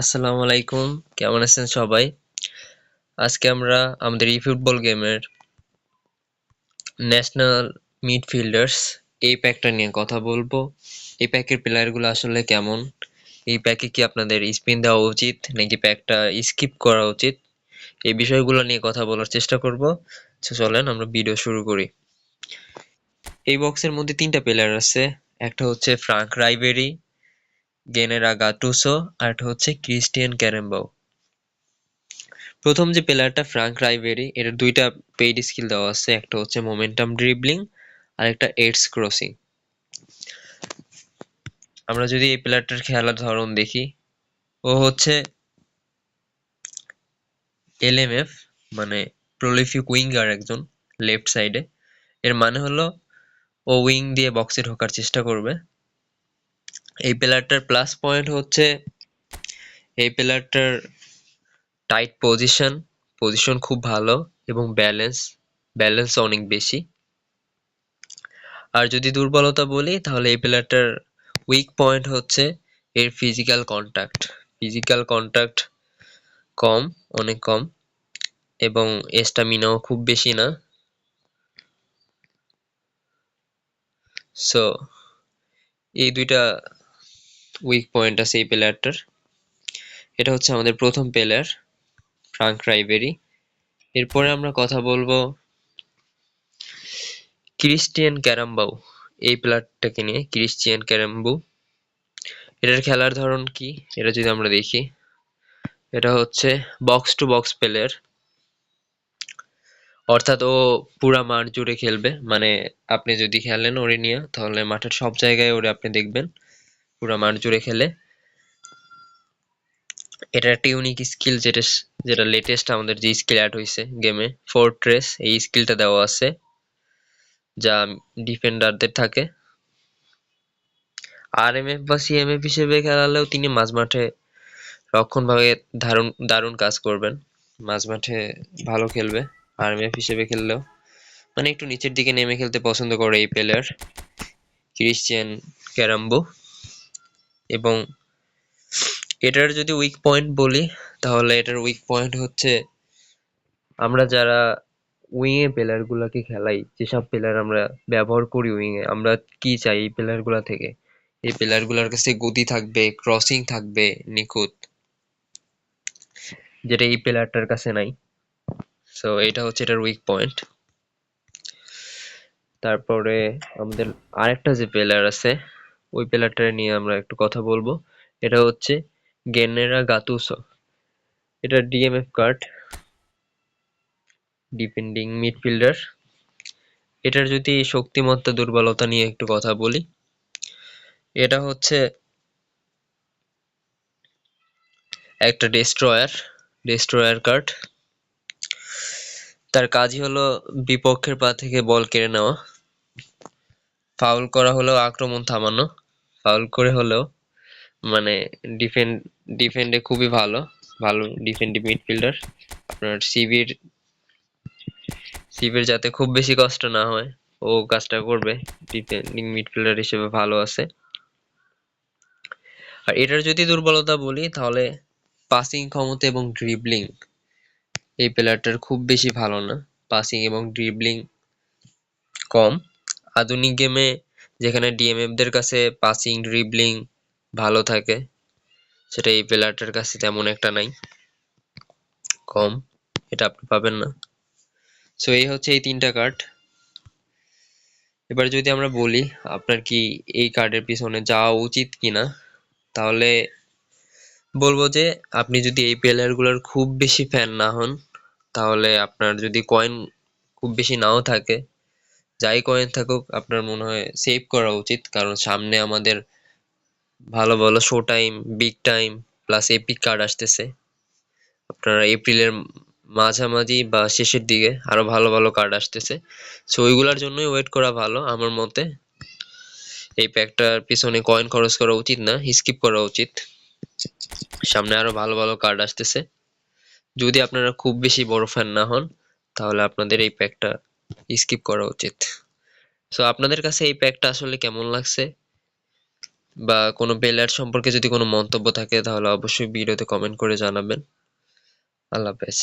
আসসালামু আলাইকুম, কেমন আছেন সবাই? আজকে আমরা আমাদের ফুটবল গেমের ন্যাশনাল মিডফিল্ডার্স এই প্যাকটা নিয়ে কথা বলবো। এই প্যাকের প্লেয়ারগুলো আসলে কেমন? এই প্যাকে কি আপনাদের স্পিন দেওয়া উচিত নাকি প্যাকটা স্কিপ করা উচিত? এই বিষয়গুলো নিয়ে কথা বলার চেষ্টা করব। চলেন আমরা ভিডিও শুরু করি। এই বক্সের মধ্যে তিনটা প্লেয়ার আছে। একটা হচ্ছে ফ্রাঙ্ক রাইবেরি, গেনেরা গাতুসো, আর একটা হচ্ছে ক্রিস্টিয়ান ক্যারেম্বাও। প্রথম যে প্লেয়ারটা ফ্রাঙ্ক রাইবেরি, এর দুইটা পেইড স্কিল দেওয়া আছে, একটা হচ্ছে মোমেন্টাম ড্রিবলিং আর একটা এডস ক্রসিং। আমরা যদি এই প্লেয়ারটার খেলার ধরন দেখি, ও হচ্ছে এলএমএফ, মানে প্রলিফিক উইঙ্গার একজন, লেফট সাইডে। এর মানে হলো ও উইং দিয়ে বক্সে ঢোকার চেষ্টা করবে। এই প্লেয়ারটার প্লাস পয়েন্ট হচ্ছে এই প্লেয়ারটার টাইট পজিশন খুব ভালো এবং ব্যালেন্স অনেক বেশি। আর যদি দুর্বলতা বলি তাহলে এই প্লেয়ারটার উইক পয়েন্ট হচ্ছে এর ফিজিক্যাল কন্টাক্ট কম, অনেক কম, এবং স্ট্যামিনাও খুব বেশি না। সো এই দুইটা উইক পয়েন্ট আছে এই প্লেয়ারটার। এটা হচ্ছে আমাদের প্রথম প্লেয়ার ফ্রাঙ্ক রাইবেরি। এরপরে আমরা কথা বলবো ক্রিস্টিয়ান ক্যারাম্বাউ, এই প্লেয়ারটাকে নিয়ে। ক্রিস্টিয়ান ক্যারাম্বু, এটার খেলার ধরন কি এটা যদি আমরা দেখি, এটা হচ্ছে বক্স টু বক্স প্লেয়ার, অর্থাৎ ও পুরা মাঠ জুড়ে খেলবে। মানে আপনি যদি খেলেন ওরে নিয়ে, তাহলে মাঠের সব জায়গায় ওরে আপনি দেখবেন পুরা মাঠ জুড়ে খেলে। এটা একটা ইউনিক স্কিল, যেটা লেটেস্ট আমাদের যে স্কিল অ্যাড হয়েছে গেমে, ফোর্ট্রেস, এই স্কিলটা দেওয়া আছে যা ডিফেন্ডারদের থাকে। আরএমএফ বা সিএমএফ হিসেবে খেলালেও তিনি মাঝমাঠে রক্ষণভাগে দারুণ দারুণ কাজ করবেন, মাঝমাঠে ভালো খেলবে। আরএমএফ হিসেবে খেললেও মানে একটু নিচের দিকে নেমে খেলতে পছন্দ করে এই প্লেয়ার ক্রিশ্চিয়ান ক্যারাম্বো। এবং এটার যদি উইক পয়েন্ট বলি, তাহলে এটার উইক পয়েন্ট হচ্ছে আমরা যারা উইং এ প্লেয়ার গুলাকে খেলাই, যেসব প্লেয়ার আমরা ব্যবহার করি উইং এ, আমরা কি চাই এই প্লেয়ার গুলা থেকে? এই প্লেয়ার গুলার কাছে গতি থাকবে, ক্রসিং থাকবে নিখুঁত, যেটা এই প্লেয়ারটার কাছে নাই। সো এটা হচ্ছে এটার উইক পয়েন্ট। তারপরে আমাদের আরেকটা যে প্লেয়ার আছে, ওই প্লেয়ারটা নিয়ে আমরা একটু কথা বলবো। এটা হচ্ছে গেনেরা গাতুসো। এটা ডিএমএফ কার্ড, ডিফেন্ডিং মিডফিল্ডার। এটার যদি শক্তিমত্তা দুর্বলতা নিয়ে একটু কথা বলি, এটা হচ্ছে একটা ডেস্ট্রয়ার কার্ড। তার কাজই হলো বিপক্ষের পা থেকে বল কেড়ে নেওয়া, ফাউল করা হলেও আক্রমণ থামানো, ফাউল করে হলেও, মানে ডিফেন্ড ডিফেন্ডে খুবই ভালো, ভালো ডিফেন্ডিভ মিডফিল্ডার। আপনার সিভির যাতে খুব বেশি কষ্ট না হয়, ও কাজটা করবে, ডিফেন্ডিং মিডফিল্ডার হিসেবে ভালো আছে। আর এটার যদি দুর্বলতা বলি, তাহলে পাসিং ক্ষমতা এবং ড্রিবলিং এই প্লেয়ারটার খুব বেশি ভালো না, পাসিং এবং ড্রিবলিং কম। আধুনিক গেমে যেখানে ডিএমএফ দের কাছে পাসিং ড্রিবলিং ভালো থাকে, সেটা এই প্লেয়ারটার কাছে তেমন একটা নাই, কম, এটা আপনি পাবেন না। সো এই হচ্ছে এই তিনটা কার্ড। এবার যদি আমরা বলি আপনার কি এই কার্ডের পিছনে যাওয়া উচিত কিনা, তাহলে বলবো যে আপনি যদি এই প্লেয়ার গুলোর খুব বেশি ফ্যান না হন, তাহলে আপনার যদি কয়েন খুব বেশি নাও থাকে, যাই কয়েন থাকুক, আপনার মনে হয় সেভ করা উচিত। কারণ সামনে আমাদের ভালো ভালো show time, big time plus epic card আসতেছে। আপনার এপ্রিলের মাঝামাঝি বা শেষের দিকে আরো ভালো ভালো কার্ড আসতেছে। সো ওইগুলার জন্যই ওয়েট করা ভালো আমার মতে। এই প্যাকটার পিছনে কয়েন খরচ করা উচিত না, স্কিপ করা উচিত। সামনে আরো ভালো ভালো কার্ড আসতেছে। যদি আপনারা খুব বেশি বড় ফ্যান না হন, তাহলে আপনাদের এই প্যাকটা স্কিপ করা উচিত। সো আপনাদের কাছে এই প্যাকটা আসলে কেমন লাগছে? বা কোনো প্লেয়ার সম্পর্কে যদি কোনো মন্তব্য থাকে তাহলে অবশ্যই ভিডিওতে কমেন্ট করে জানাবেন। আল্লাহ হাফেজ।